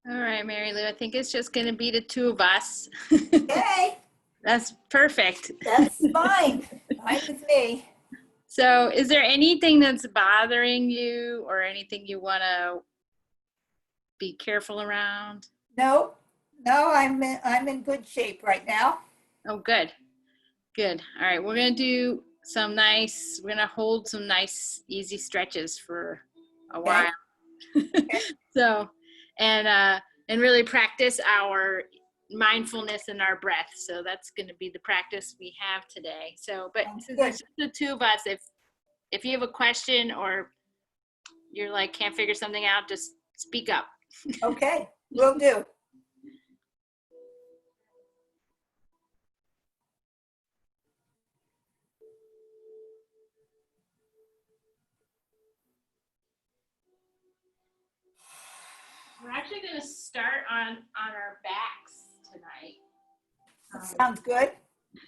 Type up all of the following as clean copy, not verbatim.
All right, Mary Lou, I think it's just going to be the two of us. Okay, That's perfect. that's fine. Fine with me. So, is there anything that's bothering you or anything you want to be careful around? No, no, I'm in good shape right now. Oh, good. Good. All right, we're going to do we're going to hold some nice, easy stretches for a while. Okay, okay, So, and really practice our mindfulness and our breath. So that's going to be the practice we have today. So, but sounds since it's good. just the two of us, if you have a question or you're like can't figure something out, just speak up. Okay, will do. We're actually going to start on our backs Sounds good.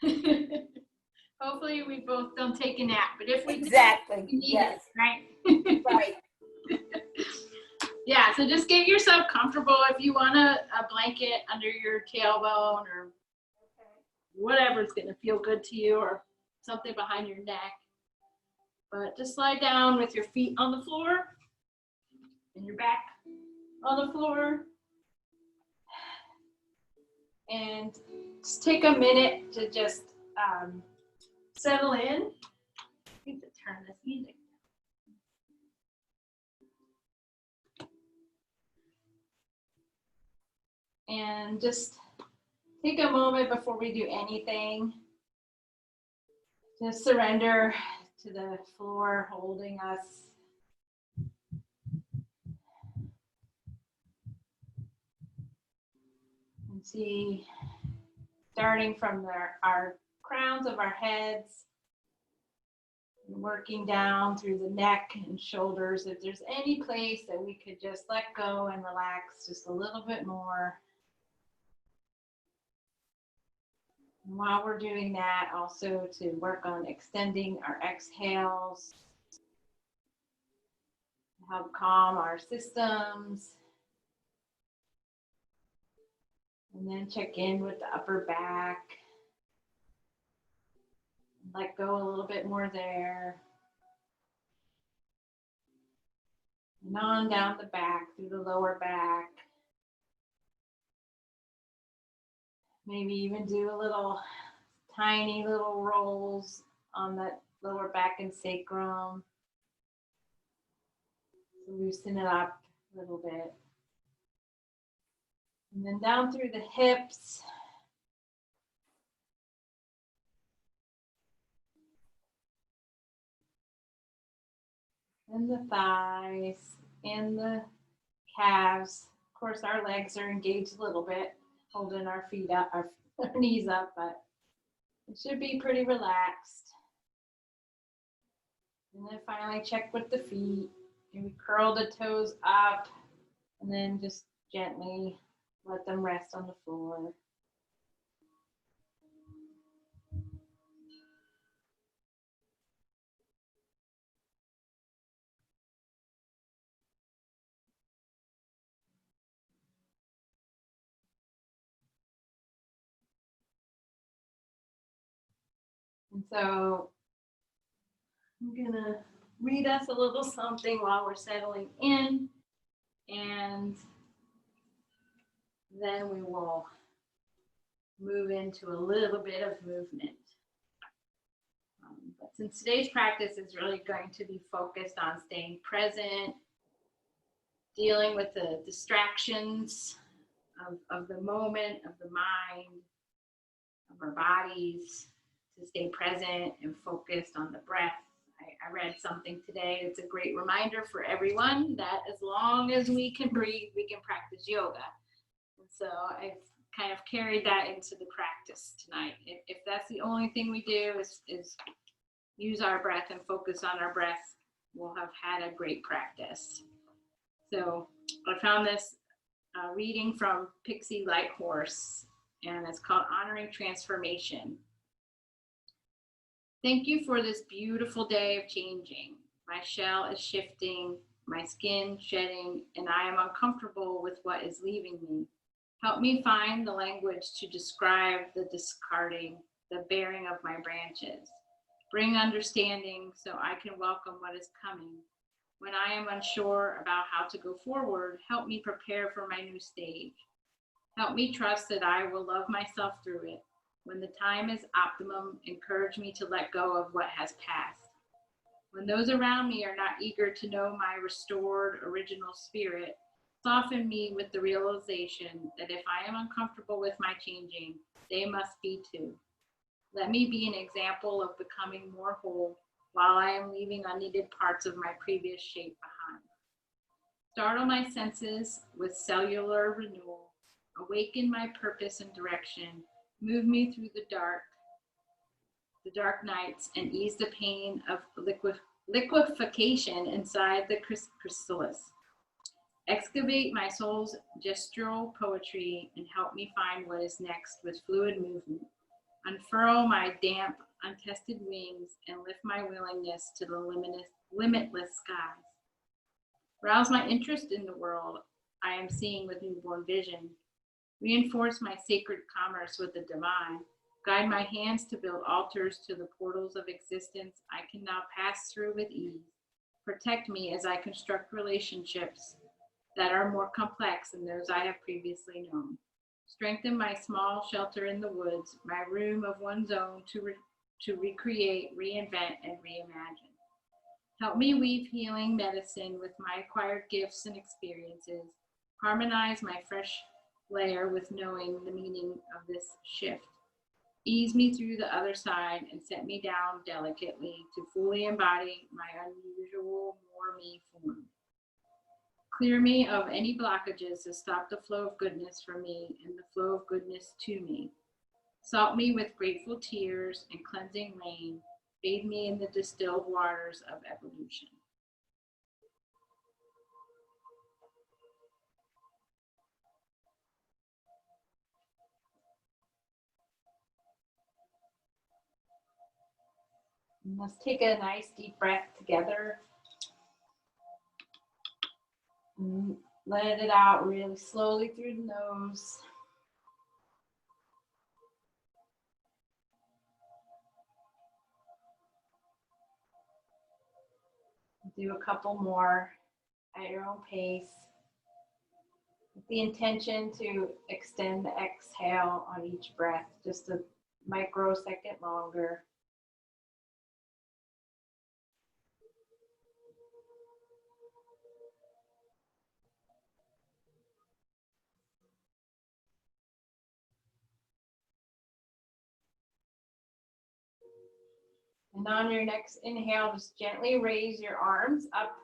tonight. Hopefully we both don't take a nap, but if we do, Exactly. we need Yes, it, right? right. Yeah, so just get yourself comfortable. If you want a blanket under your tailbone or whatever's going to feel good to you, or something behind your neck. But just lie down with your feet on the floor and your back on the floor. And just take a minute to just settle in. I need to turn this music. And just take a moment before we do anything. Just surrender to the floor holding us. And see, starting from our crowns of our heads, and working down through the neck and shoulders. If there's any place that we could just let go and relax just a little bit more. And while we're doing that, also to work on extending our exhales, help calm our systems. And then check in with the upper back. Let go a little bit more there. And on down the back, through the lower back. Maybe even do a little tiny little rolls on that lower back and sacrum. Loosen it up a little bit. And then down through the hips. And the thighs and the calves. Of course, our legs are engaged a little bit, holding our feet up, our knees up, but it should be pretty relaxed. And then finally check with the feet. And we curl the toes up and then just gently let them rest on the floor. And so I'm gonna read us a little something while we're settling in, and then we will move into a little bit of movement. But since today's practice is really going to be focused on staying present, dealing with the distractions of the moment, of the mind, of our bodies, to stay present and focused on the breath. I read something today. It's a great reminder for everyone that as long as we can breathe, we can practice yoga. And so I've kind of carried that into the practice tonight. If that's the only thing we do is use our breath and focus on our breath, we'll have had a great practice. So I found this reading from Pixie Lighthorse, and it's called Honoring Transformation. Thank you for this beautiful day of changing. My shell is shifting, my skin shedding, and I am uncomfortable with what is leaving me. Help me find the language to describe the discarding, the bearing of my branches. Bring understanding so I can welcome what is coming. When I am unsure about how to go forward, help me prepare for my new stage. Help me trust that I will love myself through it. When the time is optimum, encourage me to let go of what has passed. When those around me are not eager to know my restored original spirit, soften me with the realization that if I am uncomfortable with my changing, they must be too. Let me be an example of becoming more whole while I am leaving unneeded parts of my previous shape behind. Startle my senses with cellular renewal, awaken my purpose and direction, move me through the dark nights, and ease the pain of liquefaction inside the chrysalis. Excavate my soul's gestural poetry and help me find what is next with fluid movement. Unfurl my damp, untested wings and lift my willingness to the limitless skies. Rouse my interest in the world I am seeing with newborn vision. Reinforce my sacred commerce with the divine. Guide my hands to build altars to the portals of existence I can now pass through with ease. Protect me as I construct relationships that are more complex than those I have previously known. Strengthen my small shelter in the woods, my room of one's own to recreate, reinvent, and reimagine. Help me weave healing medicine with my acquired gifts and experiences. Harmonize my fresh layer with knowing the meaning of this shift. Ease me through the other side and set me down delicately to fully embody my unusual, more me form. Clear me of any blockages to stop the flow of goodness for me and the flow of goodness to me. Salt me with grateful tears and cleansing rain. Bathe me in the distilled waters of evolution. And let's take a nice deep breath together. And let it out really slowly through the nose. Do a couple more at your own pace. With the intention to extend the exhale on each breath, just a microsecond longer. And on your next inhale, just gently raise your arms up,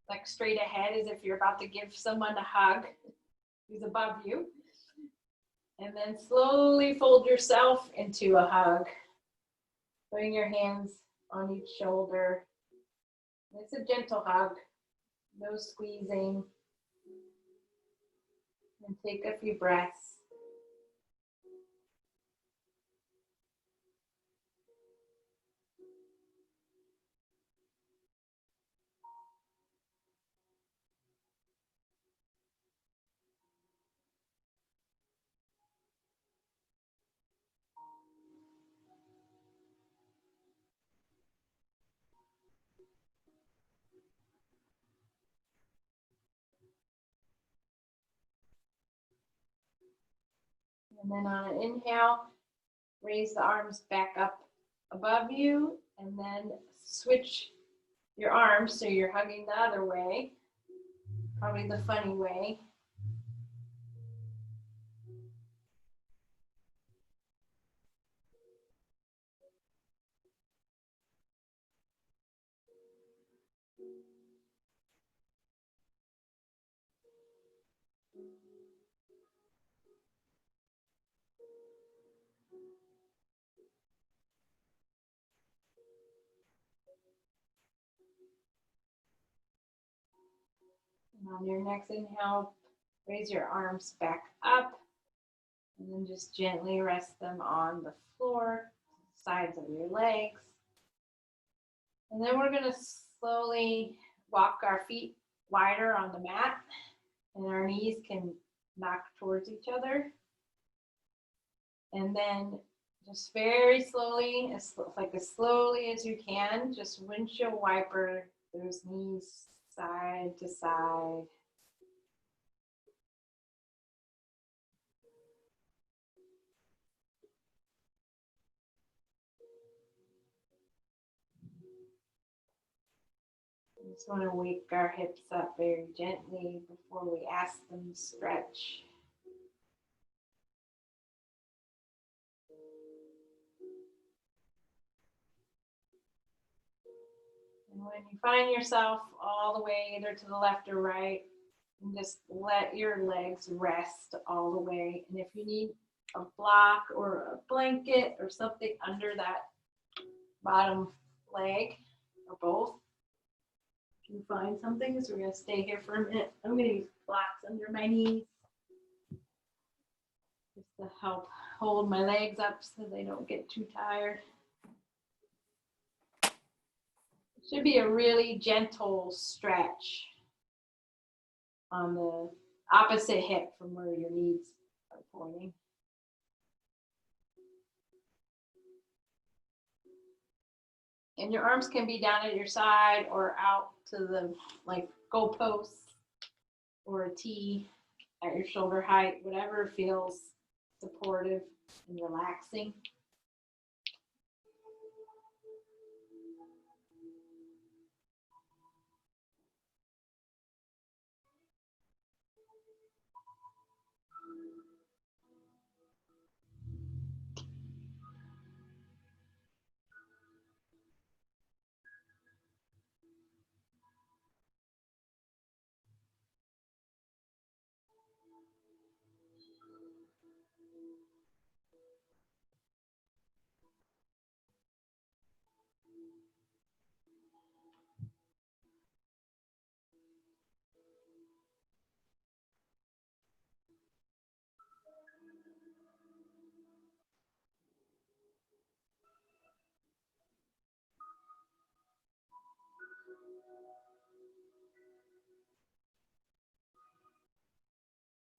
like straight ahead, as if you're about to give someone a hug who's above you. And then slowly fold yourself into a hug. Putting your hands on each shoulder. It's a gentle hug, no squeezing. And take a few breaths. And then on an inhale, raise the arms back up above you, and then switch your arms so you're hugging the other way, probably the funny way. And on your next inhale, raise your arms back up, and then just gently rest them on the floor, sides of your legs. And then we're going to slowly walk our feet wider on the mat, and our knees can knock towards each other. And then just very slowly, as slowly as you can, just windshield wiper those knees side to side. We just want to wake our hips up very gently before we ask them to stretch. And when you find yourself all the way either to the left or right, and just let your legs rest all the way. And if you need a block or a blanket or something under that bottom leg or both, you can find something. So we're going to stay here for a minute. I'm going to use blocks under my knees just to help hold my legs up so they don't get too tired. It should be a really gentle stretch on the opposite hip from where your knees are pointing. And your arms can be down at your side or out to the goalposts or a T at your shoulder height, whatever feels supportive and relaxing.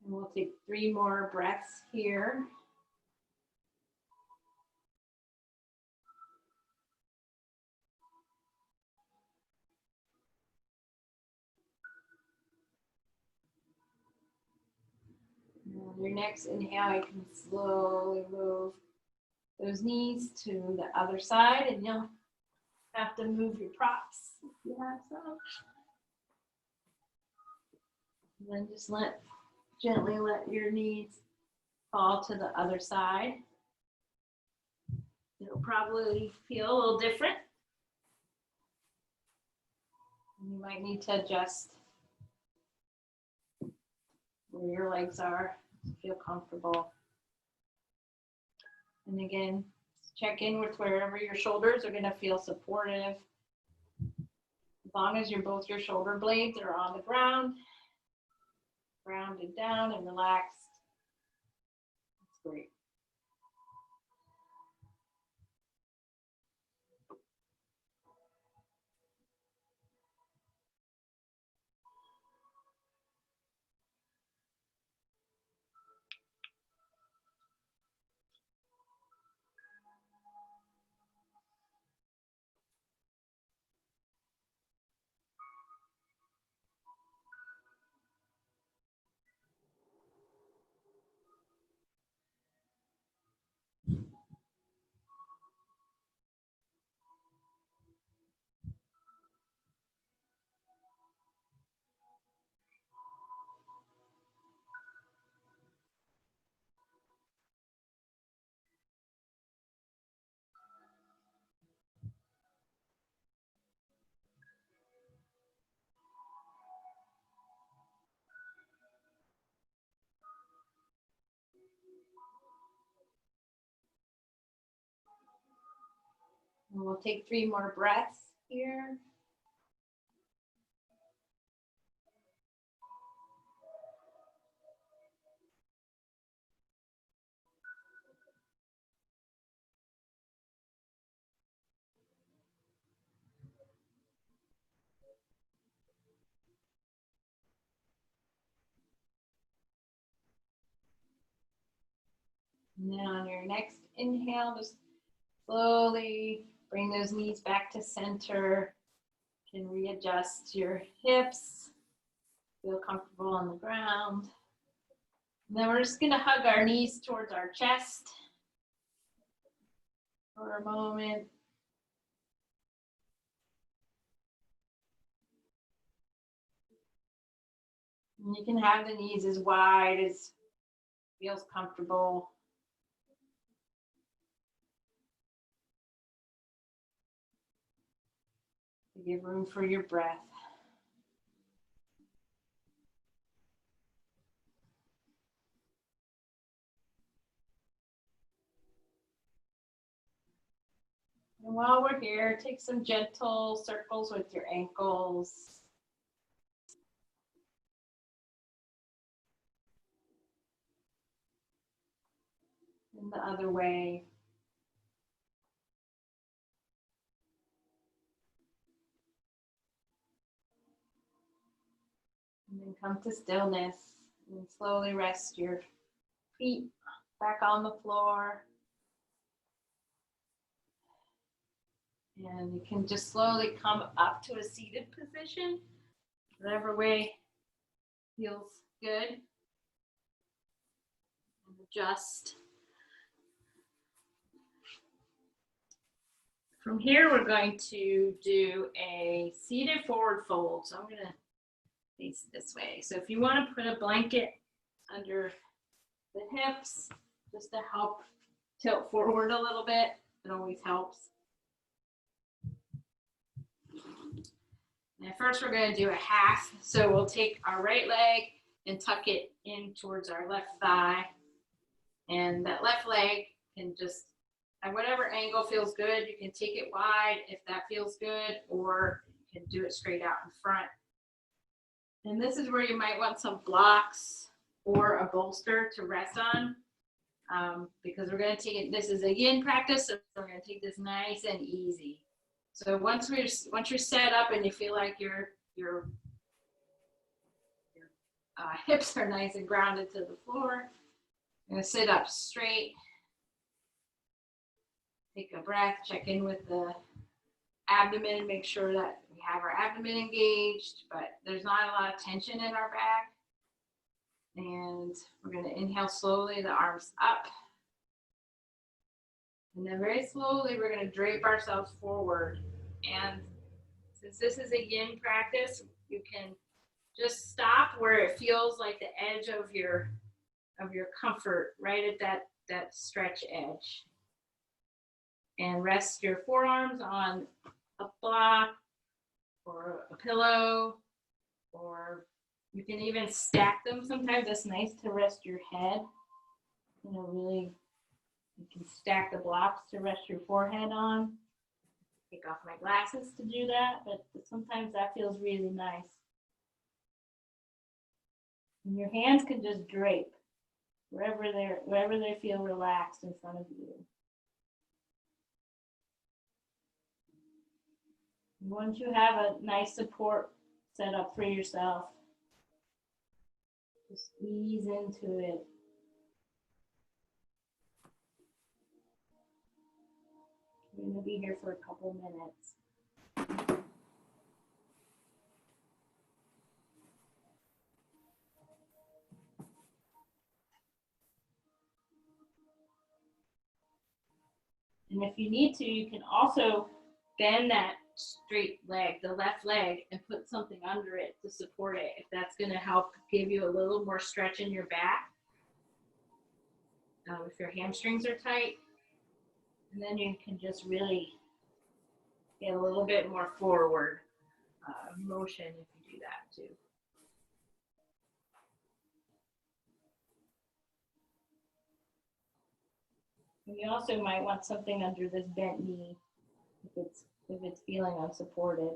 And we'll take 3 more breaths here. And on your next inhale, you can slowly move those knees to the other side, and you'll have to move your props if you have some. And then just gently let your knees fall to the other side. It'll probably feel a little different. And you might need to adjust where your legs are to feel comfortable. And again, check in with wherever your shoulders are going to feel supportive. As long as both your shoulder blades are on the ground, grounded down and relaxed, that's great. And we'll take 3 more breaths here. And then on your next inhale, just slowly bring those knees back to center. You can readjust your hips. Feel comfortable on the ground. And then we're just going to hug our knees towards our chest for a moment. And you can have the knees as wide as feels comfortable. To give room for your breath. And while we're here, take some gentle circles with your ankles. And the other way. And then come to stillness and slowly rest your feet back on the floor. And you can just slowly come up to a seated position, whatever way feels good. And adjust. From here, we're going to do a seated forward fold. So I'm going to face this way. So if you want to put a blanket under the hips, just to help tilt forward a little bit, it always helps. And first we're going to do a half. So we'll take our right leg and tuck it in towards our left thigh. And that left leg can just, at whatever angle feels good, you can take it wide if that feels good, or you can do it straight out in front. And this is where you might want some blocks or a bolster to rest on, because we're going to take it, this is a yin practice, so we're going to take this nice and easy. So once you're set up and you feel like your hips are nice and grounded to the floor, I'm going to sit up straight. Take a breath, check in with the abdomen, make sure that we have our abdomen engaged, but there's not a lot of tension in our back. And we're going to inhale slowly, the arms up. And then very slowly, we're going to drape ourselves forward. And since this is a yin practice, you can just stop where it feels like the edge of your comfort, right at that stretch edge. And rest your forearms on a block or a pillow, or you can even stack them. Sometimes it's nice to rest your head. Really, you can stack the blocks to rest your forehead on. Take off my glasses to do that, but sometimes that feels really nice. And your hands can just drape wherever they feel relaxed in front of you. Once you have a nice support set up for yourself, just ease into it. We're going to be here for a couple minutes. And if you need to, you can also bend that straight leg, the left leg, and put something under it to support it, if that's going to help give you a little more stretch in your back. If your hamstrings are tight, and then you can just really get a little bit more forward motion if you do that too. And you also might want something under this bent knee if it's feeling unsupported.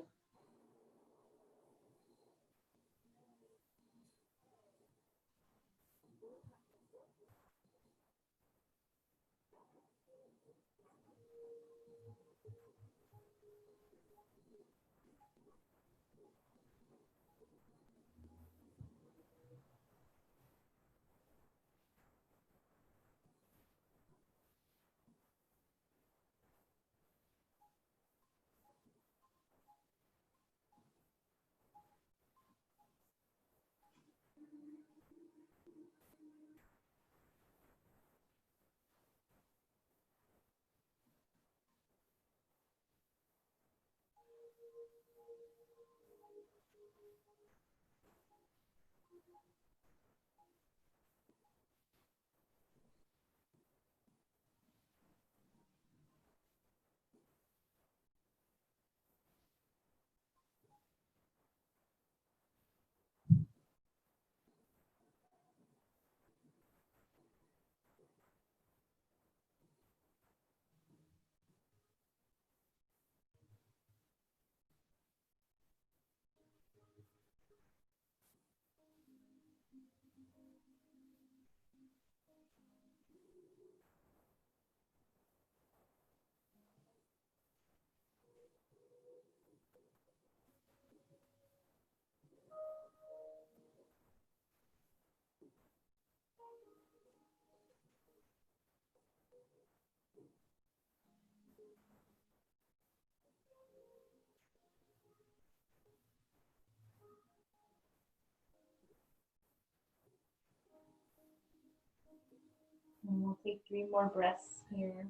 And we'll take 3 more breaths here.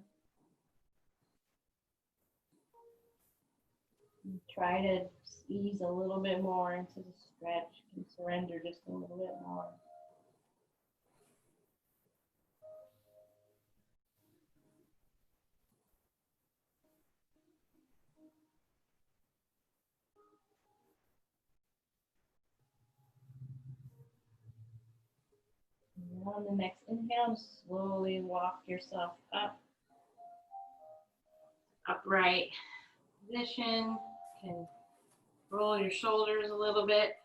And try to ease a little bit more into the stretch and surrender just a little bit more. And on the next inhale, slowly walk yourself up. Upright position. You can roll your shoulders a little bit.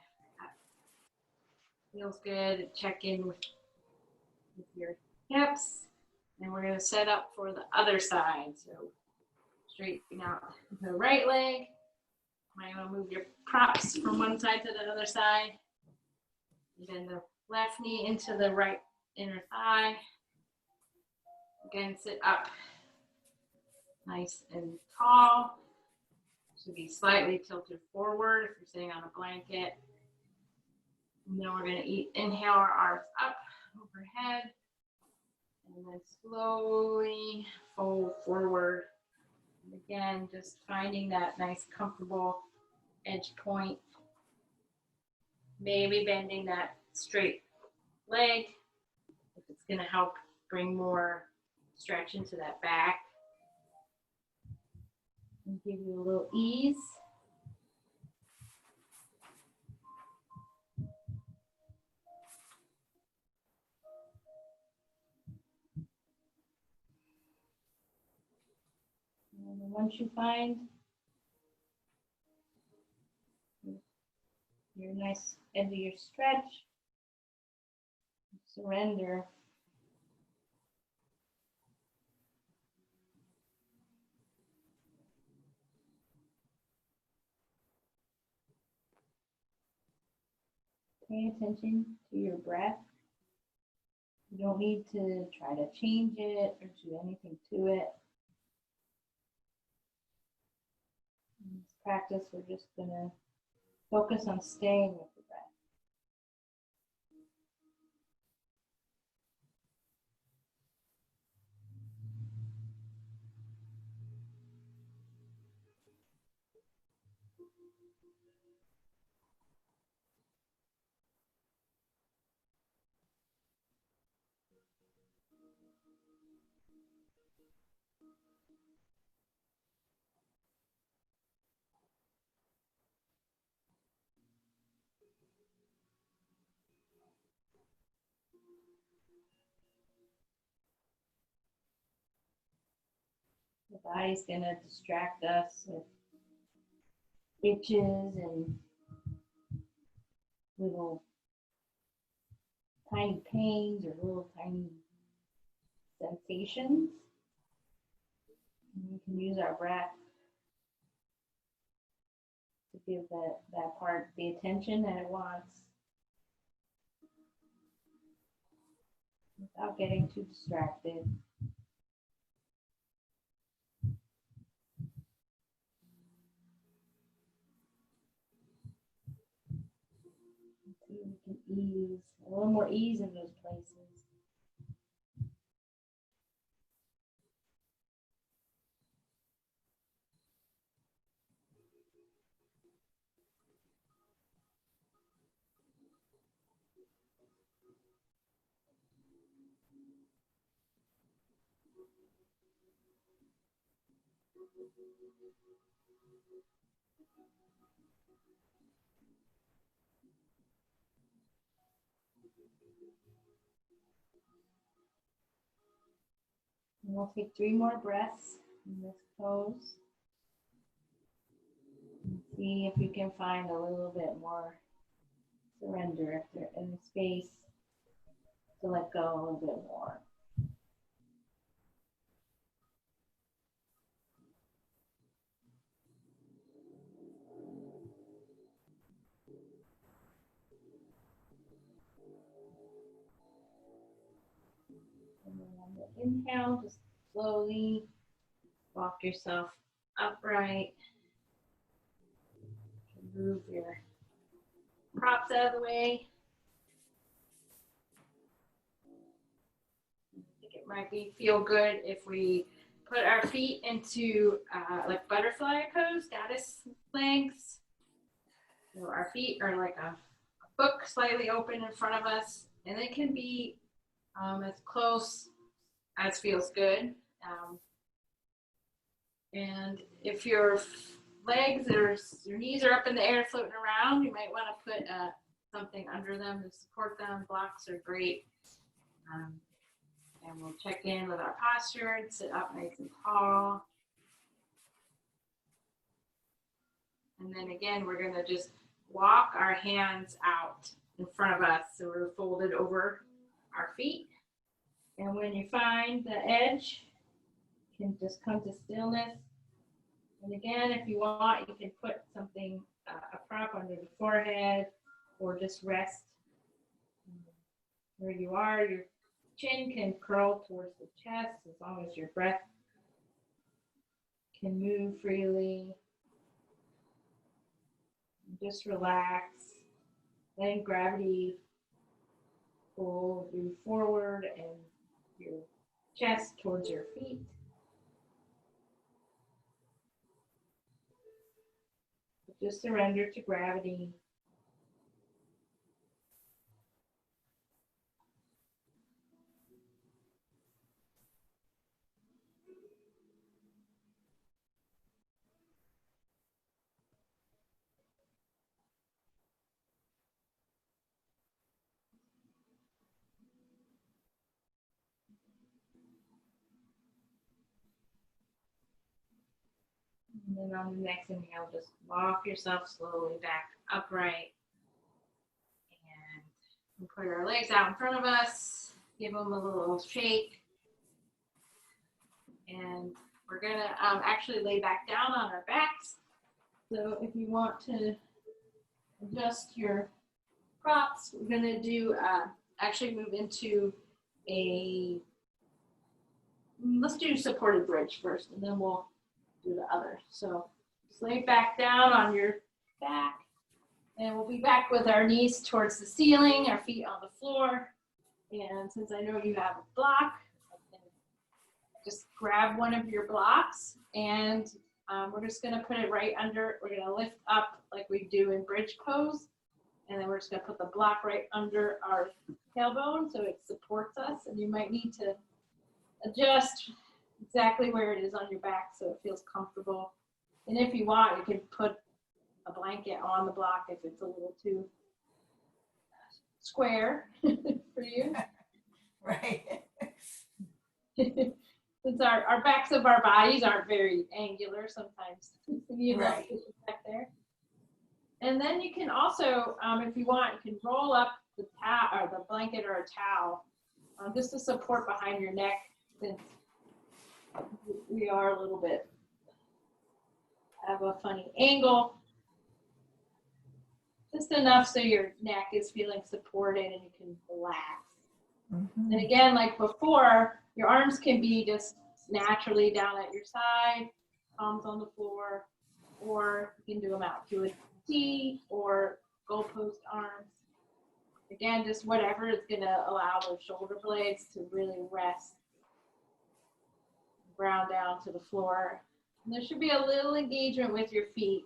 Feels good. Check in with your hips. And we're going to set up for the other side. So straighten out the right leg. Might want to move your props from one side to the other side. And then the left knee into the right inner thigh. Again, sit up nice and tall. Should be slightly tilted forward if you're sitting on a blanket. And then we're going to inhale our arms up overhead. And then slowly fold forward. And again, just finding that nice comfortable edge point. Maybe bending that straight leg if it's going to help bring more stretch into that back. And give you a little ease. And then once you find your nice end of your stretch, surrender. Pay attention to your breath. You don't need to try to change it or do anything to it. In this practice, we're just going to focus on staying with the breath. The body's going to distract us with itches and little tiny pains or little tiny sensations. And we can use our breath to give that part the attention that it wants without getting too distracted. See if we can ease, a little more ease in those places. And we'll take 3 more breaths in this pose. And see if you can find a little bit more surrender, if there's any space to let go a little bit more. And then on the inhale, just slowly walk yourself upright. Move your props out of the way. I think it might feel good if we put our feet into like butterfly pose, goddess legs. So our feet are like a book slightly open in front of us, and they can be as close as feels good. And if your legs or your knees are up in the air floating around, you might want to put something under them to support them. Blocks are great. And we'll check in with our posture and sit up nice and tall. And then again, we're going to just walk our hands out in front of us. So we're folded over our feet. And when you find the edge, you can just come to stillness. And again, if you want, you can put something, a prop under the forehead, or just rest where you are. Your chin can curl towards the chest as long as your breath can move freely. Just relax, letting gravity pull you forward and your chest towards your feet. Just surrender to gravity. And then on the next inhale, just walk yourself slowly back upright. And we'll put our legs out in front of us, give them a little shake. And we're going to actually lay back down on our backs. So if you want to adjust your props, we're going to do actually move into let's do supported bridge first, and then we'll do the other. So just lay back down on your back, and we'll be back with our knees towards the ceiling, our feet on the floor. And since I know you have a block, just grab one of your blocks, and we're just going to put it right under. We're going to lift up like we do in bridge pose, and then we're just going to put the block right under our tailbone so it supports us. And you might need to adjust exactly where it is on your back so it feels comfortable. And if you want, you can put a blanket on the block if it's a little too square for you. Right. Since our backs of our bodies aren't very angular sometimes. You know, back there. And then you can also, if you want, you can roll up the towel or the blanket or a towel just to support behind your neck, since we are a little bit have a funny angle. Just enough so your neck is feeling supported and you can relax. Mm-hmm. And again, like before, your arms can be just naturally down at your side, palms on the floor, or you can do them out to a T or goalpost arms. Again, just whatever is going to allow those shoulder blades to really rest, ground down to the floor. And there should be a little engagement with your feet.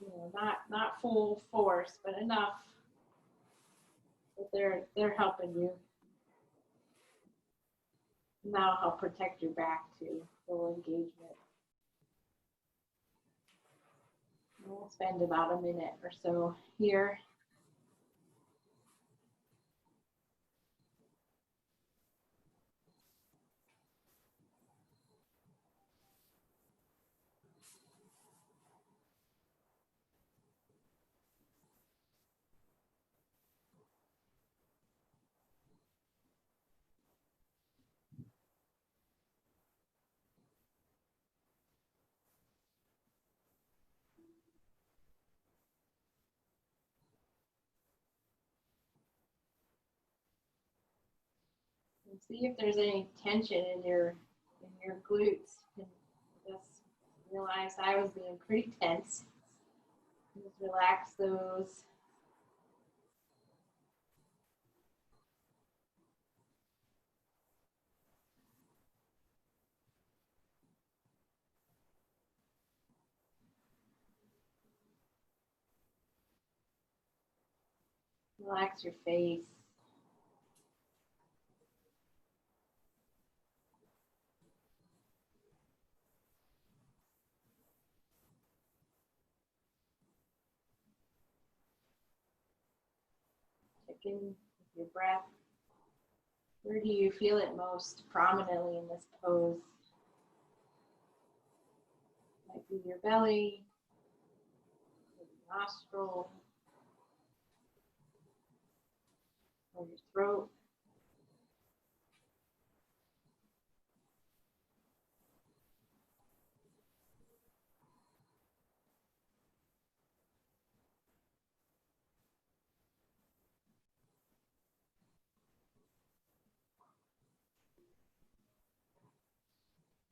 You know, not full force, but enough that they're helping you. And that'll help protect your back too, full engagement. We'll spend about a minute or so here. And see if there's any tension in your glutes. And just realize I was being pretty tense. Just relax those. Relax your face. Check in with your breath. Where do you feel it most prominently in this pose? Might be your belly, your nostril, or your throat.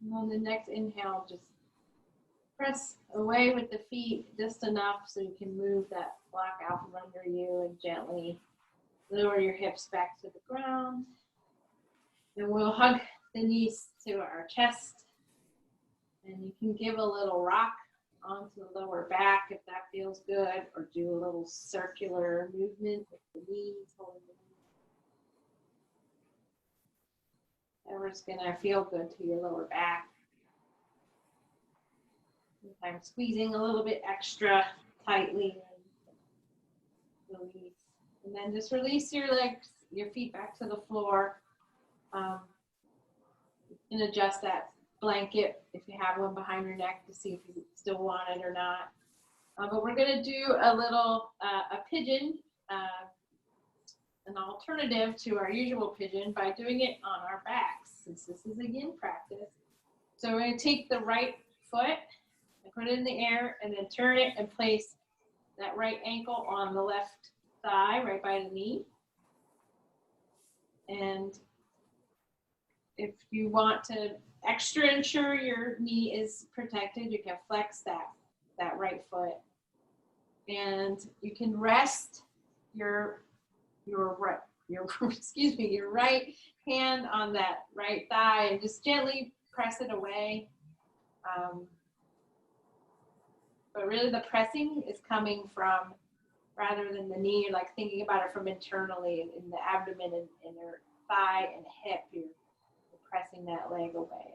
And on the next inhale, just press away with the feet just enough so you can move that block out from under you and gently lower your hips back to the ground. And we'll hug the knees to our chest. And you can give a little rock onto the lower back if that feels good, or do a little circular movement with the knees, holding the knees. Whatever's gonna feel good to your lower back. Sometimes squeezing a little bit extra tightly and release. And then just release your legs, your feet back to the floor. You can adjust that blanket if you have one behind your neck to see if you still want it or not. But we're going to do a little a pigeon, an alternative to our usual pigeon by doing it on our backs, since this is a yin practice. So we're going to take the right foot and put it in the air, and then turn it and place that right ankle on the left thigh, right by the knee. And if you want to extra ensure your knee is protected, you can flex that right foot. And you can rest your right hand on that right thigh and just gently press it away. But really the pressing is coming from, rather than the knee, you're like thinking about it from internally in the abdomen and your thigh and hip, you're pressing that leg away.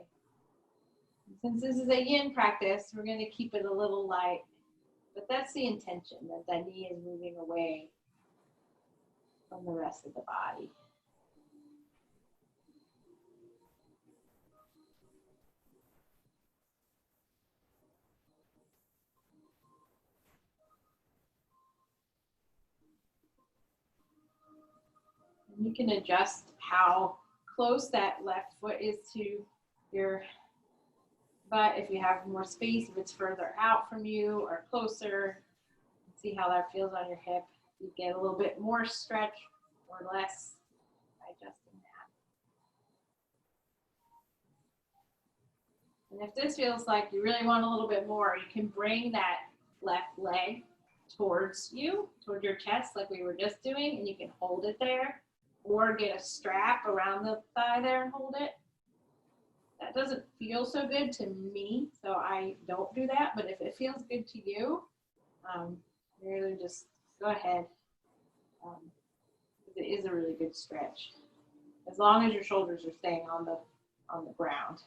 And since this is a yin practice, we're going to keep it a little light, but that's the intention, that the knee is moving away from the rest of the body. And you can adjust how close that left foot is to your butt. If you have more space, if it's further out from you or closer, see how that feels on your hip. You get a little bit more stretch or less by adjusting that. And if this feels like you really want a little bit more, you can bring that left leg towards you, toward your chest, like we were just doing, and you can hold it there, or get a strap around the thigh there and hold it. That doesn't feel so good to me, so I don't do that. But if it feels good to you, really just go ahead. It is a really good stretch, as long as your shoulders are staying on the ground.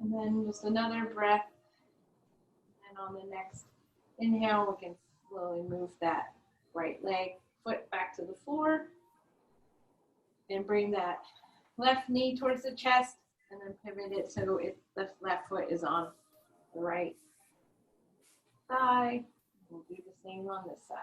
And then just another breath. And on the next inhale, we can slowly move that right leg, foot back to the floor. And bring that left knee towards the chest. And then pivot it so the left foot is on the right thigh. We'll do the same on this side.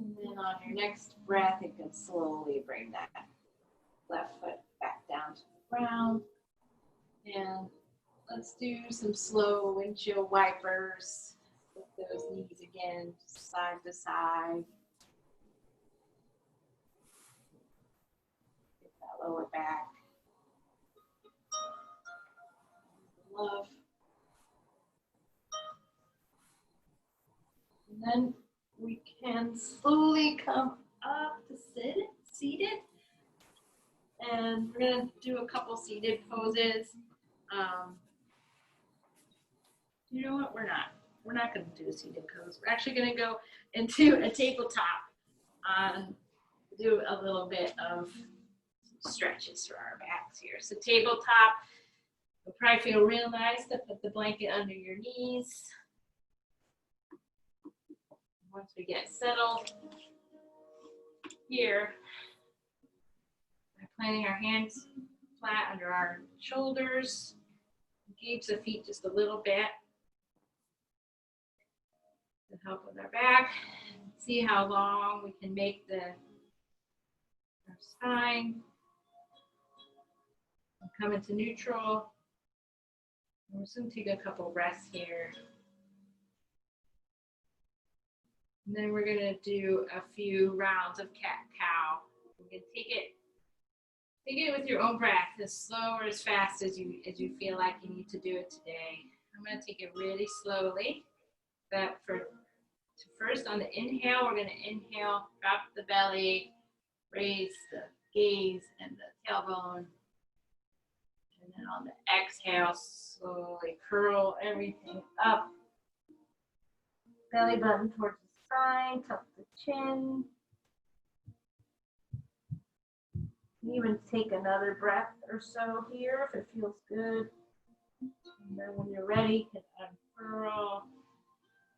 And then on your next breath, you can slowly bring that left foot back down to the ground. And let's do some slow windshield wipers with those knees again, side to side. Get that lower back. Love. And then we can slowly come up to seated. And we're going to do a couple seated poses. You know what? We're not going to do a seated pose. We're actually going to go into a tabletop. Do a little bit of stretches for our backs here. So tabletop, it'll probably feel real nice to put the blanket under your knees. Once we get settled here, by planting our hands flat under our shoulders, engage the feet just a little bit to help with our back. See how long we can make our spine. We'll come into neutral. We're just going to take a couple breaths here. And then we're going to do a few rounds of cat-cow. You can take it with your own breath, as slow or as fast as you feel like you need to do it today. I'm going to take it really slowly. But first on the inhale, we're going to inhale, drop the belly, raise the gaze and the tailbone. And then on the exhale, slowly curl everything up. Belly button towards the spine, tuck the chin. Even take another breath or so here if it feels good. And then when you're ready, you can unfurl,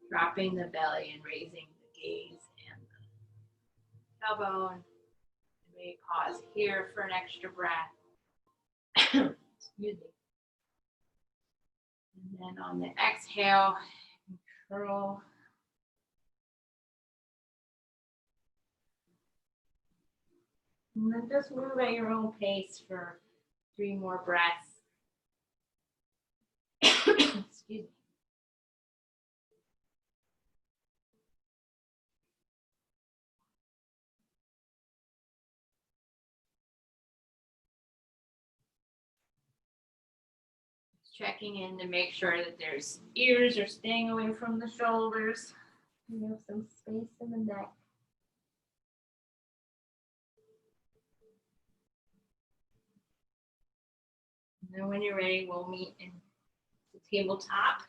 dropping the belly and raising the gaze and the tailbone. And maybe pause here for an extra breath. Excuse me. And then on the exhale, curl. And then just move at your own pace for 3 more breaths. Excuse me. Just checking in to make sure that there's ears are staying away from the shoulders. You have some space in the neck. And then when you're ready, we'll meet in the tabletop.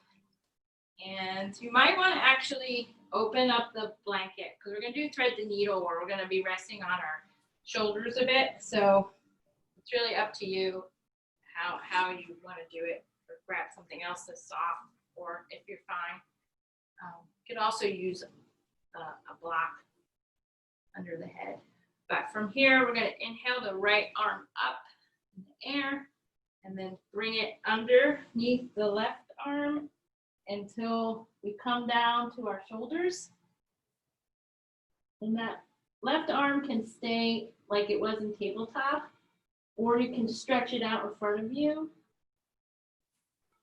And you might want to actually open up the blanket because we're going to do thread the needle or we're going to be resting on our shoulders a bit. So it's really up to you how you want to do it, or grab something else that's soft, or if you're fine. You could also use a block under the head. But from here, we're going to inhale the right arm up in the air and then bring it underneath the left arm until we come down to our shoulders. And that left arm can stay like it was in tabletop, or you can stretch it out in front of you,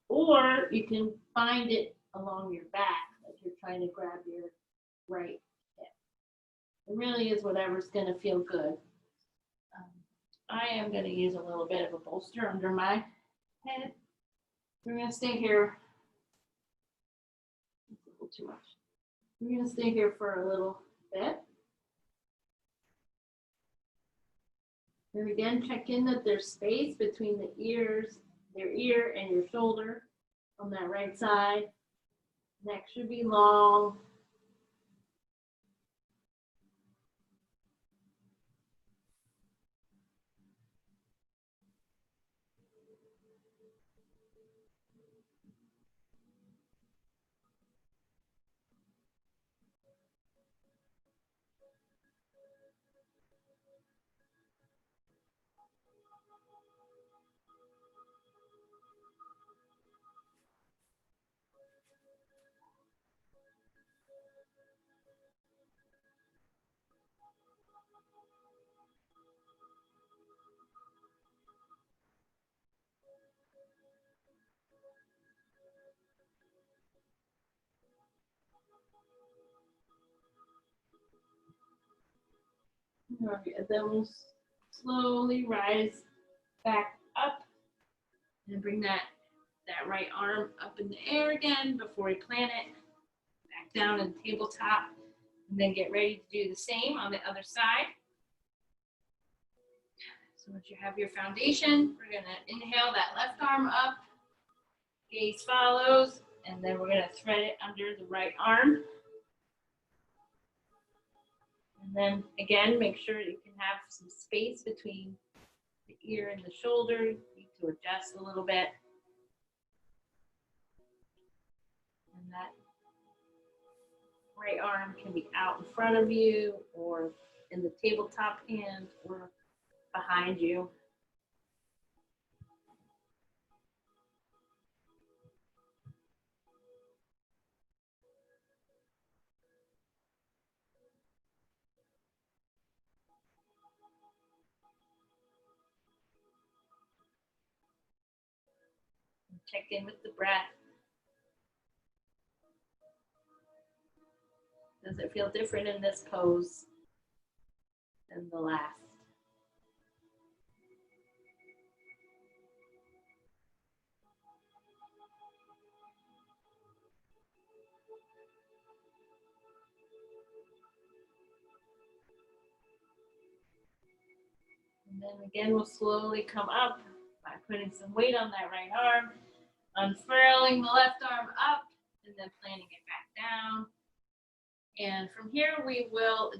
or you can find it along your back, like you're trying to grab your right hip. It really is whatever's going to feel good. I am going to use a little bit of a bolster under my head. We're going to stay here. It's a little too much. We're going to stay here for a little bit. And again, check in that there's space between the ears, their ear and your shoulder on that right side. Neck should be long. Okay, then we'll slowly rise back up and bring that right arm up in the air again before we plant it. Back down in the tabletop. And then get ready to do the same on the other side. So once you have your foundation, we're going to inhale that left arm up. Gaze follows. And then we're going to thread it under the right arm. And then again, make sure you can have some space between the ear and the shoulder. You need to adjust a little bit. And that right arm can be out in front of you or in the tabletop hand or behind you. Check in with the breath. Does it feel different in this pose than the last? And then again, we'll slowly come up by putting some weight on that right arm, unfurling the left arm up, and then planting it back down. And from here, we will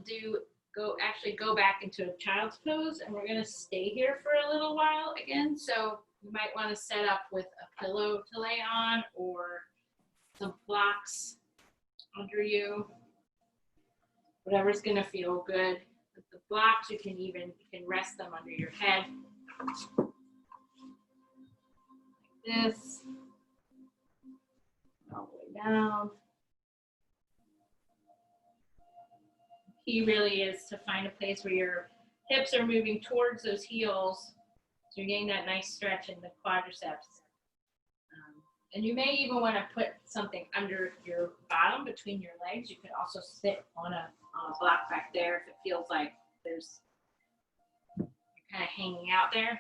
go back into a child's pose, and we're going to stay here for a little while again. So you might want to set up with a pillow to lay on or some blocks under you, whatever's going to feel good. With the blocks, you can rest them under your head like this, all the way down. The key really is to find a place where your hips are moving towards those heels, so you're getting that nice stretch in the quadriceps. And you may even want to put something under your bottom between your legs. You could also sit on a block back there if it feels like you're kind of hanging out there.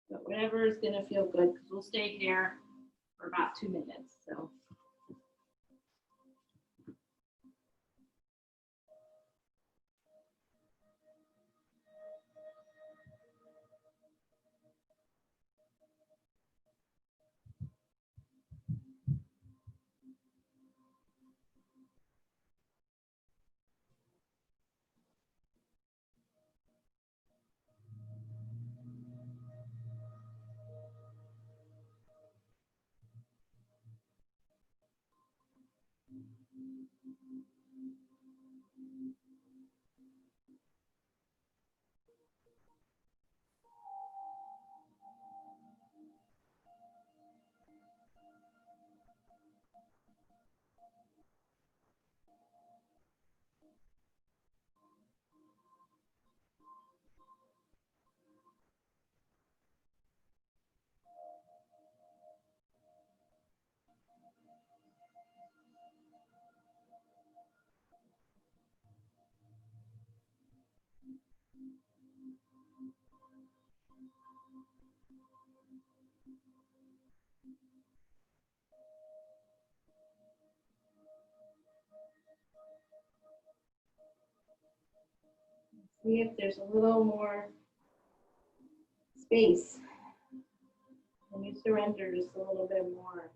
But whatever is going to feel good, because we'll stay here for about 2 minutes. So. See if there's a little more space. When you surrender just a little bit more.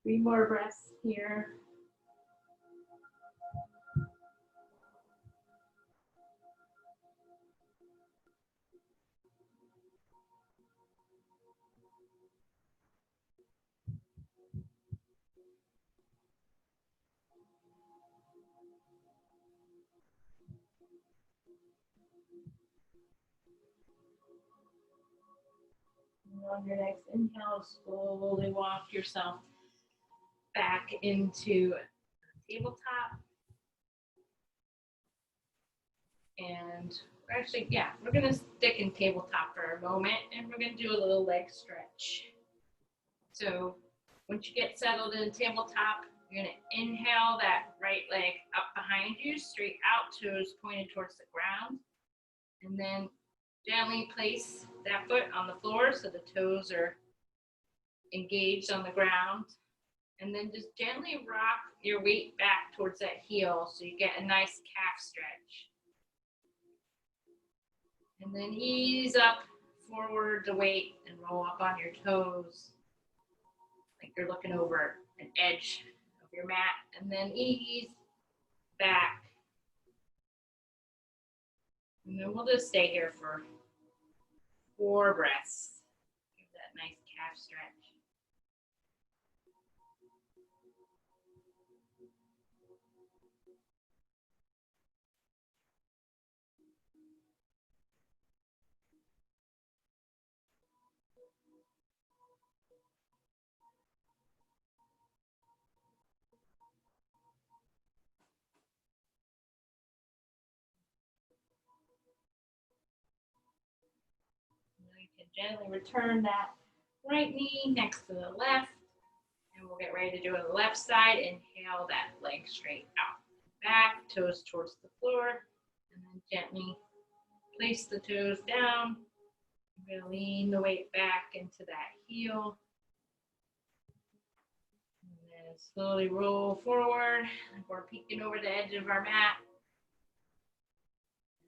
Three more breaths here. And on your next inhale, slowly walk yourself back into tabletop. And actually, yeah, we're gonna stick in tabletop for a moment and we're gonna do a little leg stretch. So once you get settled in tabletop, you're gonna inhale that right leg up behind you, straight out, toes pointed towards the ground. And then gently place that foot on the floor so the toes are engaged on the ground. And then just gently rock your weight back towards that heel so you get a nice calf stretch. And then ease up forward the weight and roll up on your toes like you're looking over an edge of your mat. And then ease back. And then we'll just stay here for 4 breaths. Give that nice calf stretch. You can gently return that right knee next to the left. And we'll get ready to do it on the left side. Inhale that leg straight out. Back, toes towards the floor. And then gently place the toes down. I'm going to lean the weight back into that heel. And then slowly roll forward. Like we're peeking over the edge of our mat.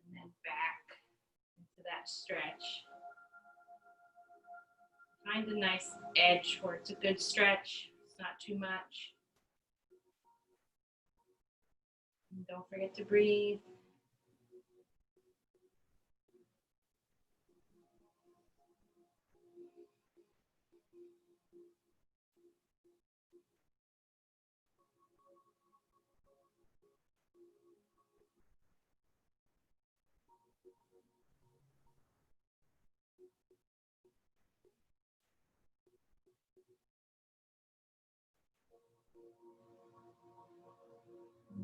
And then back into that stretch. Find a nice edge where it's a good stretch. It's not too much. And don't forget to breathe.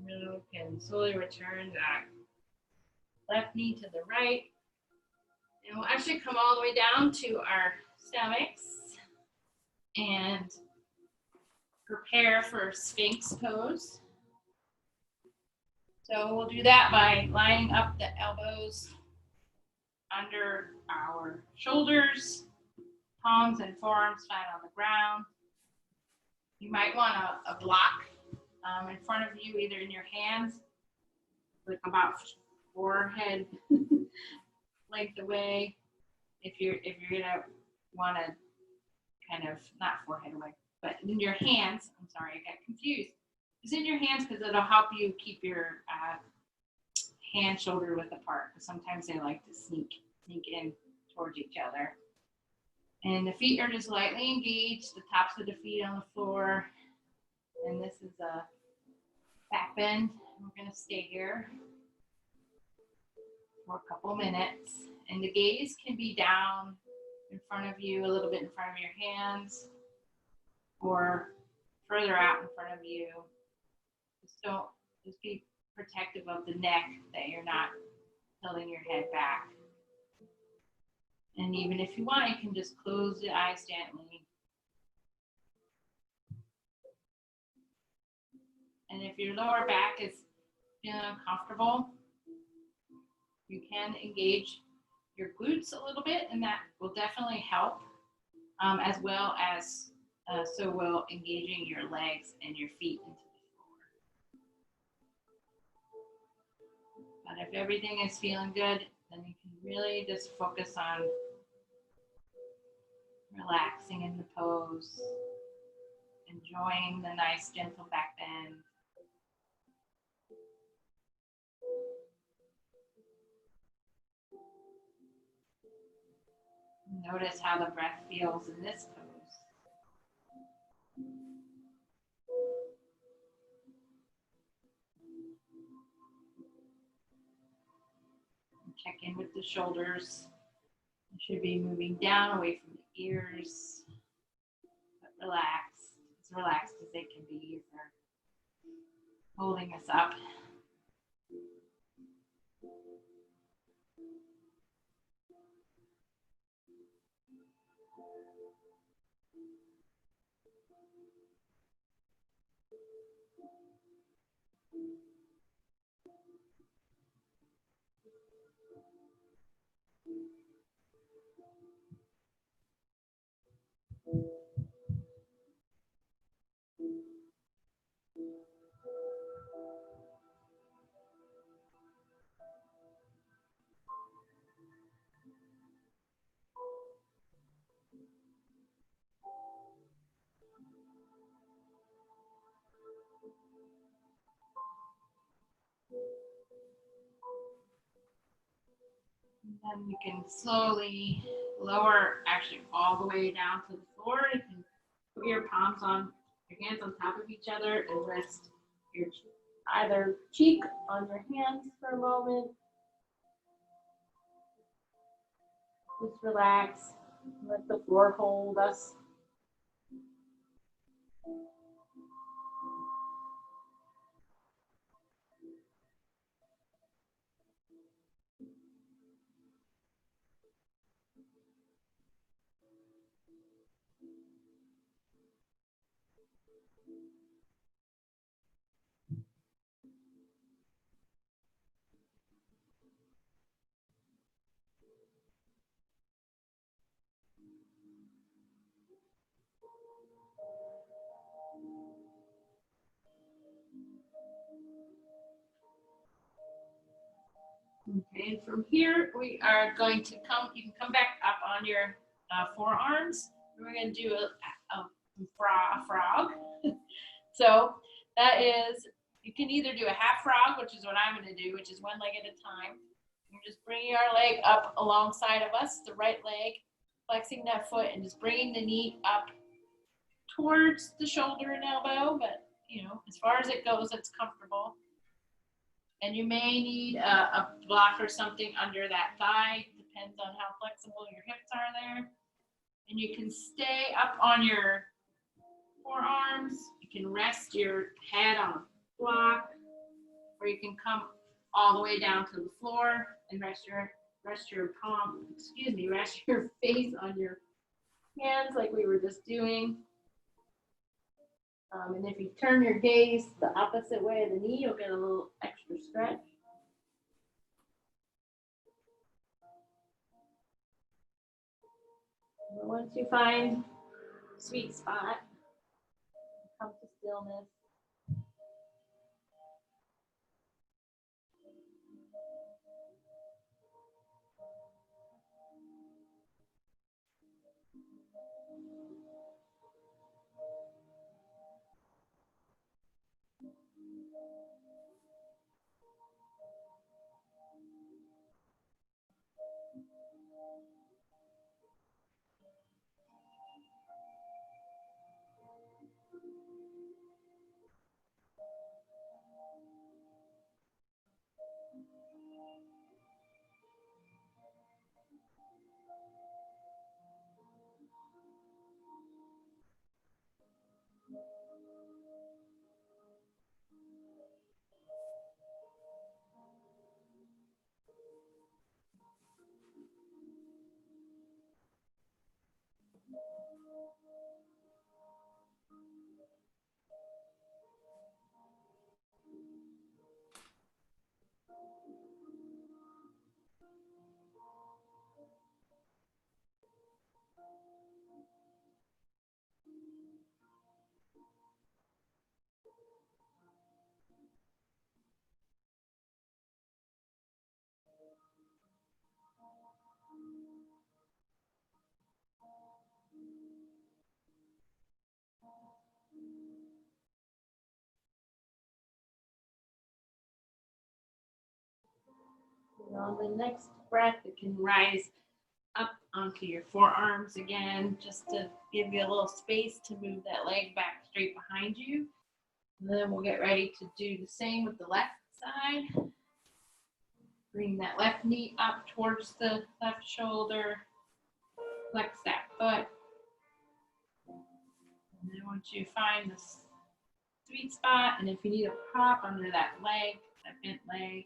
You can slowly return that left knee to the right. And we'll actually come all the way down to our stomachs and prepare for Sphinx pose. So we'll do that by lining up the elbows under our shoulders, palms and forearms flat on the ground. You might want a block in front of you, either in your hands, like about forehead length away. If you're gonna want to kind of not forehead away, but in your hands. I'm sorry, I got confused. It's in your hands because it'll help you keep your hand shoulder width apart. Because sometimes they like to sneak in towards each other. And the feet are just lightly engaged. The tops of the feet on the floor. And this is a back bend. We're gonna stay here for a couple minutes. And the gaze can be down in front of you, a little bit in front of your hands, or further out in front of you. Just be protective of the neck, that you're not tilting your head back. And even if you want, you can just close the eyes gently. And if your lower back is feeling uncomfortable, you can engage your glutes a little bit, and that will definitely help, as well as so will engaging your legs and your feet into the floor. But if everything is feeling good, then you can really just focus on relaxing in the pose, enjoying the nice gentle back bend. Notice how the breath feels in this pose. Check in with the shoulders. You should be moving down away from the ears, but relaxed, as relaxed as they can be as they're holding us up. And then you can slowly lower, actually all the way down to the floor. You can put your palms on, your hands on top of each other, and rest your either cheek on your hands for a moment. Just relax, let the floor hold us. Okay, and from here we are going to you can come back up on your forearms. We're going to do a frog. So that is, you can either do a half frog, which is what I'm going to do, which is one leg at a time. We're just bringing our leg up alongside of us, the right leg, flexing that foot and just bringing the knee up towards the shoulder and elbow, but you know, as far as it goes, it's comfortable. And you may need a block or something under that thigh. Depends on how flexible your hips are there. And you can stay up on your forearms. You can rest your head on a block, or you can come all the way down to the floor and rest your face on your hands like we were just doing. And if you turn your gaze the opposite way of the knee, you'll get a little extra stretch. And once you find a sweet spot, come to stillness. on the next breath, you can rise up onto your forearms again, just to give you a little space to move that leg back straight behind you. And then we'll get ready to do the same with the left side. Bring that left knee up towards the left shoulder. Flex that foot. And then once you find the sweet spot, and if you need a prop under that leg, that bent leg,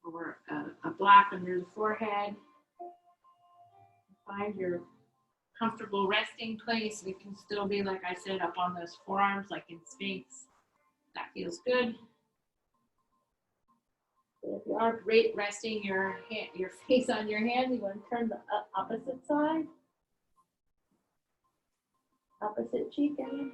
or a block under the forehead, find your comfortable resting place. It can still be, like I said, up on those forearms, like in Sphinx. That feels good. If you are great resting your face on your hand, you want to turn the opposite side. Opposite cheek, I mean.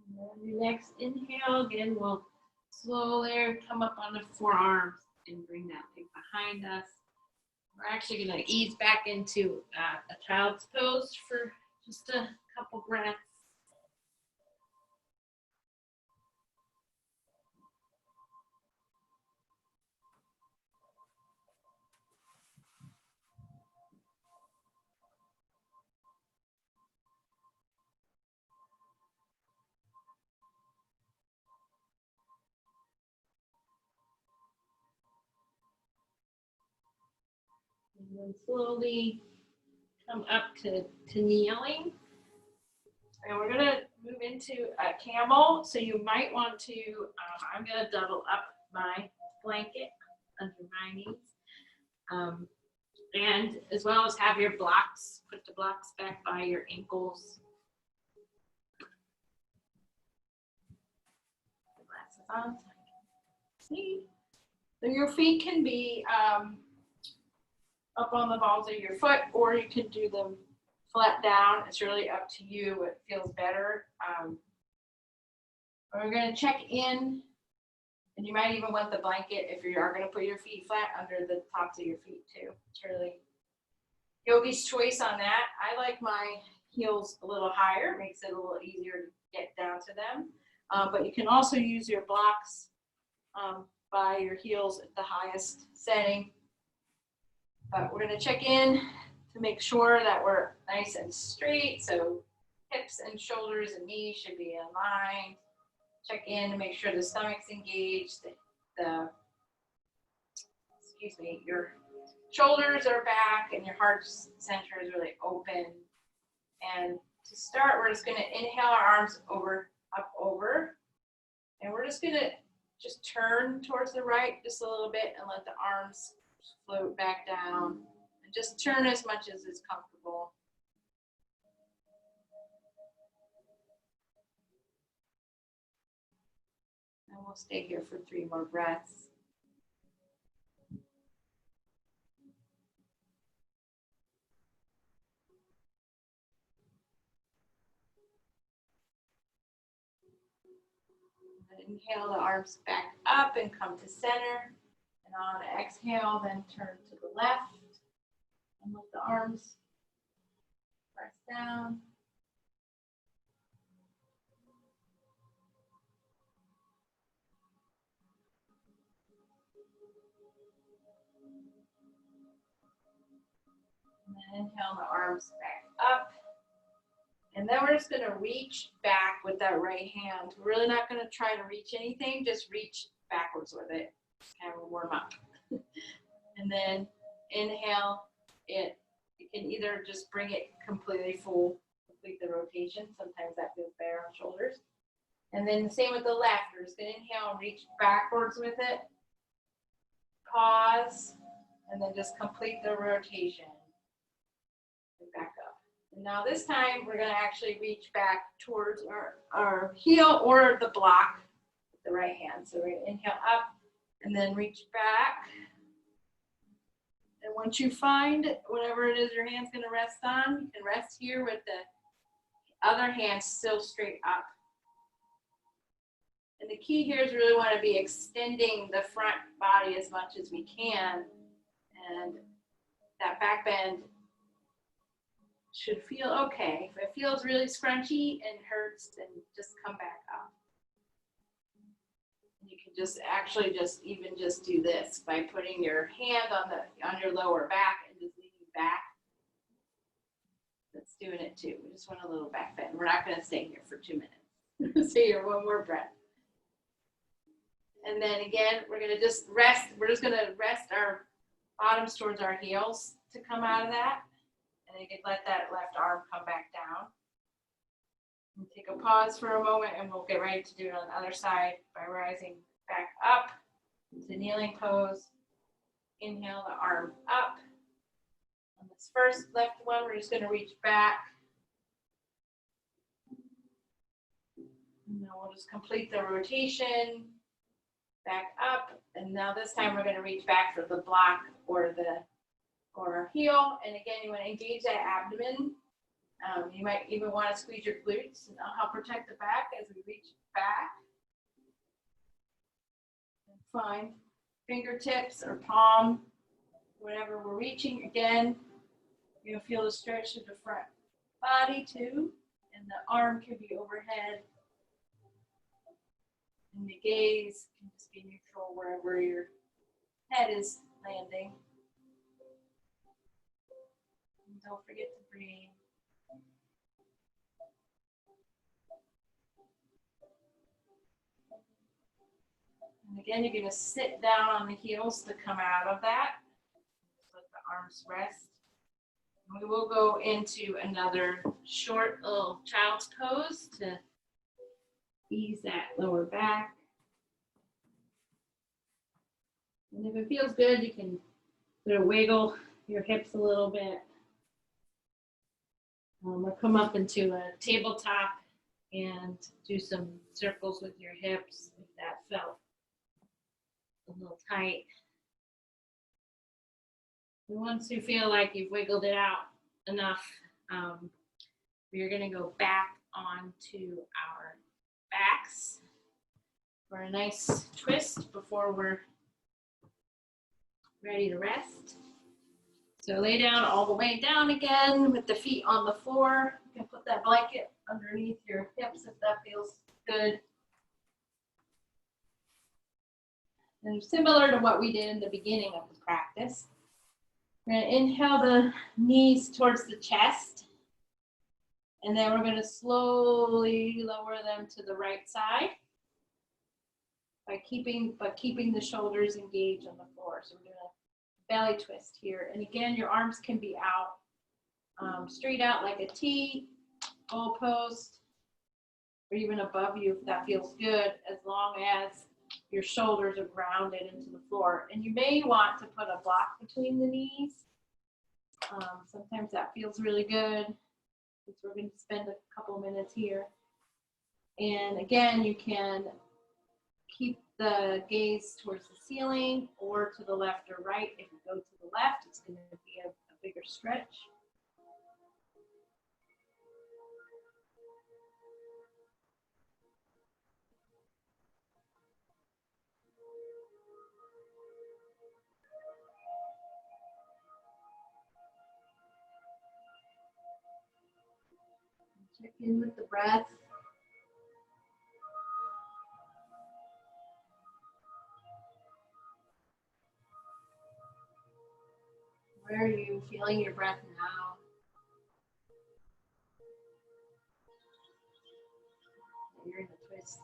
And then your next inhale, again, we'll slowly come up on the forearms and bring that leg behind us. We're actually going to ease back into a child's pose for just a couple breaths. And then slowly come up to kneeling. And we're going to move into a camel. So you might want to, I'm going to double up my blanket under my knees. And as well as have your blocks, put the blocks back by your ankles. Glasses on so I can see. So your feet can be up on the balls of your foot, or you can do them flat down. It's really up to you what feels better. We're going to check in, and you might even want the blanket if you are going to put your feet flat under the tops of your feet too. It's really yogi's choice on that. I like my heels a little higher. It makes it a little easier to get down to them. But you can also use your blocks by your heels at the highest setting. But we're going to check in to make sure that we're nice and straight. So hips and shoulders and knees should be in line. Check in to make sure the stomach's engaged. Your shoulders are back and your heart center is really open. And to start, we're just going to inhale our arms up over. And we're just going to turn towards the right just a little bit and let the arms float back down. And just turn as much as is comfortable. And we'll stay here for 3 more breaths. Inhale the arms back up and come to center. And on an exhale, then turn to the left and let the arms press down. And then inhale the arms back up. And then we're just going to reach back with that right hand. We're really not going to try to reach anything, just reach backwards with it. Kind of warm up. And then inhale it. You can either just bring it completely full, complete the rotation. Sometimes that feels better on shoulders. And then the same with the left. We're just going to inhale and reach backwards with it. Pause. And then just complete the rotation. And back up. And now this time we're going to actually reach back towards our heel or the block with the right hand. So we're going to inhale up and then reach back. And once you find whatever it is your hand's going to rest on, you can rest here with the other hand still straight up. And the key here is we really want to be extending the front body as much as we can. And that back bend should feel okay. If it feels really scrunchy and hurts, then just come back up. And you can just actually just do this by putting your hand on your lower back and just leaning back. That's doing it too. We just want a little back bend. We're not going to stay here for 2 minutes. So here, one more breath. And then again, we're going to just rest. We're just going to rest our bottoms towards our heels to come out of that. And you can let that left arm come back down. And take a pause for a moment and we'll get ready to do it on the other side by rising back up to kneeling pose. Inhale the arm up. On this first left one, we're just going to reach back. And then we'll just complete the rotation. Back up, and now this time we're going to reach back for the block or our heel. And again, you want to engage that abdomen. You might even want to squeeze your glutes, and that'll help protect the back as we reach back. And find fingertips or palm, whatever we're reaching. Again, you'll feel the stretch of the front body too, and the arm can be overhead. And the gaze can just be neutral wherever your head is landing. And don't forget to breathe. And again, you're going to sit down on the heels to come out of that. Just let the arms rest. And we will go into another short little child's pose to ease that lower back. And if it feels good, you can sort of wiggle your hips a little bit. Or come up into a tabletop and do some circles with your hips if that felt a little tight. And once you feel like you've wiggled it out enough, we're going to go back onto our backs for a nice twist before we're ready to rest. So lay down all the way down again with the feet on the floor. You can put that blanket underneath your hips if that feels good. And similar to what we did in the beginning of the practice, we're going to inhale the knees towards the chest. And then we're going to slowly lower them to the right side by keeping the shoulders engaged on the floor. So we're doing a belly twist here. And again, your arms can be out, straight out like a T, goal post, or even above you if that feels good, as long as your shoulders are grounded into the floor. And you may want to put a block between the knees. Sometimes that feels really good. We're going to spend a couple minutes here. And again, you can keep the gaze towards the ceiling or to the left or right. If you go to the left, it's going to be a bigger stretch. Check in with the breath. Where are you feeling your breath now? You're in a twist.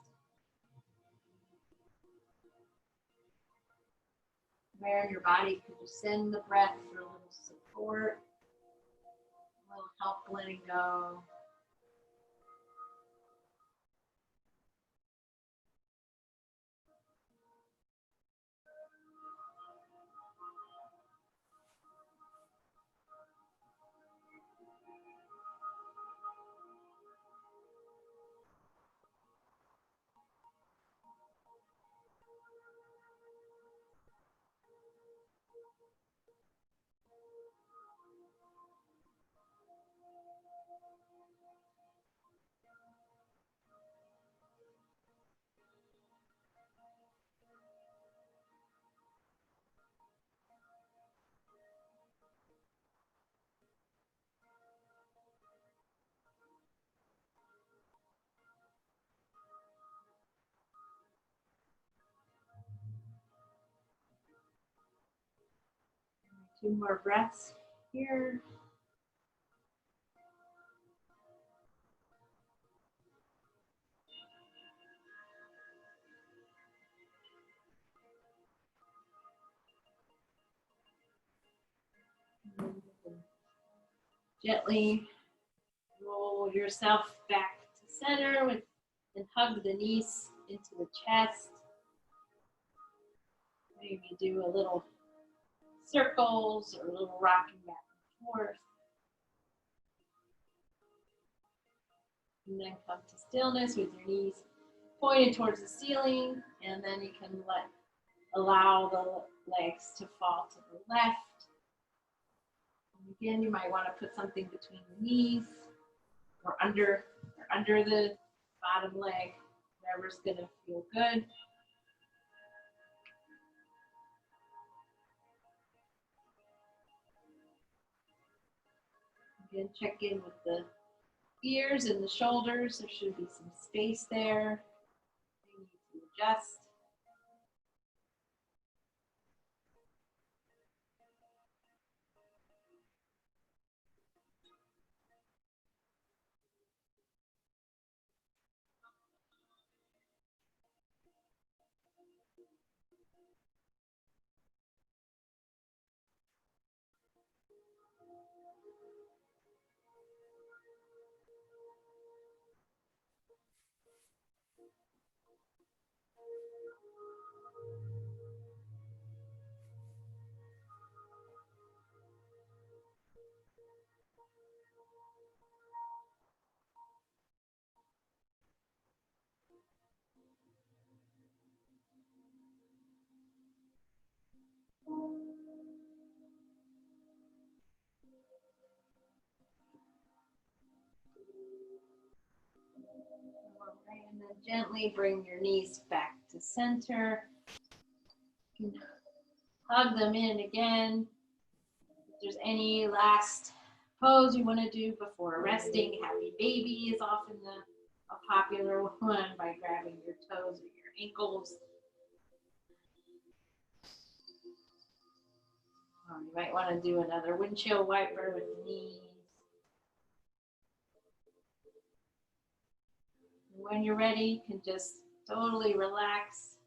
Where in your body could you send the breath for a little support, a little help letting go? Two more breaths here. Gently roll yourself back to center and hug the knees into the chest. Maybe do a little circles or a little rocking back and forth. And then come to stillness with your knees pointed towards the ceiling, and then you can allow the legs to fall to the left. And again, you might want to put something between your knees or under the bottom leg, whatever's gonna feel good. Again, check in with the ears and the shoulders. There should be some space there. You need to adjust. And then gently bring your knees back to center. You can hug them in again. If there's any last pose you want to do before resting, happy baby is often a popular one by grabbing your toes or your ankles. You might want to do another windshield wiper with the knees. When you're ready, you can just totally relax.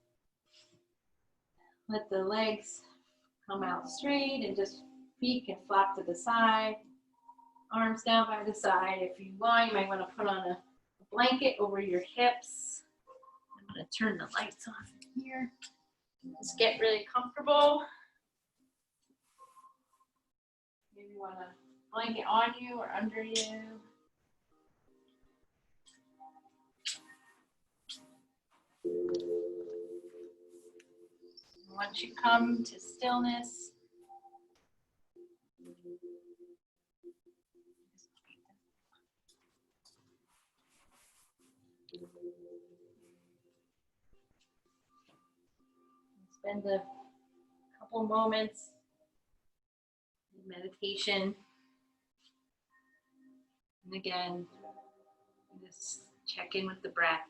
Let the legs come out straight and just feet can flop to the side. Arms down by the side. If you want, you might want to put on a blanket over your hips. I'm going to turn the lights off here. Just get really comfortable. Maybe you want a blanket on you or under you. Once you come to stillness, spend a couple moments in meditation. And again, just check in with the breath.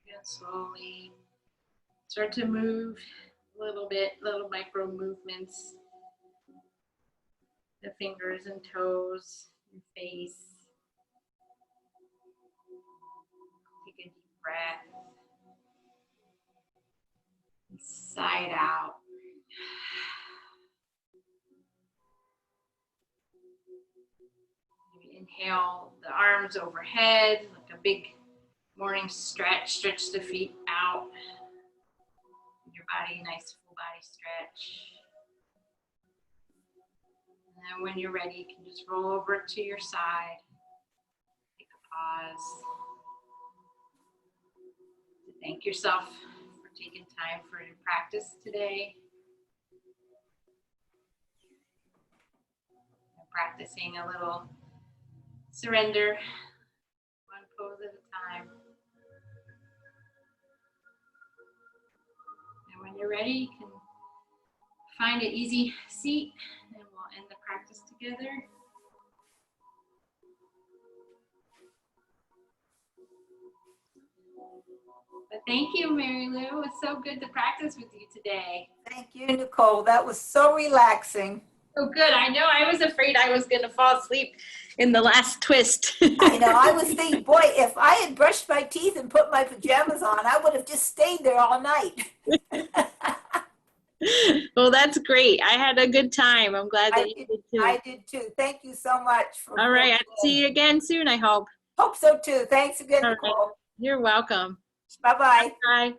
And slowly start to move a little bit, little micro movements. The fingers and toes, your face. Take a deep breath. Side out. Inhale the arms overhead, like a big morning stretch. Stretch the feet out. Give your body a nice full body stretch. And then when you're ready, you can just roll over to your side. Take a pause. Thank yourself for taking time for your practice today. And practicing a little surrender, one pose at a time. And when you're ready, you can find an easy seat and we'll end the practice together. But thank you, Mary Lou. It was so good to practice with you today. Thank you, Nicole. That was so relaxing. Oh, good. I know. I was afraid I was going to fall asleep in the last twist. I know. I was thinking, boy, if I had brushed my teeth and put my pajamas on, I would have just stayed there all night. Well, that's great. I had a good time. I'm glad that you did too. I did too. Thank you so much. All right. I'll see you again soon, I hope. Hope so too. Thanks again, All Nicole. right. You're welcome. Bye-bye. Bye.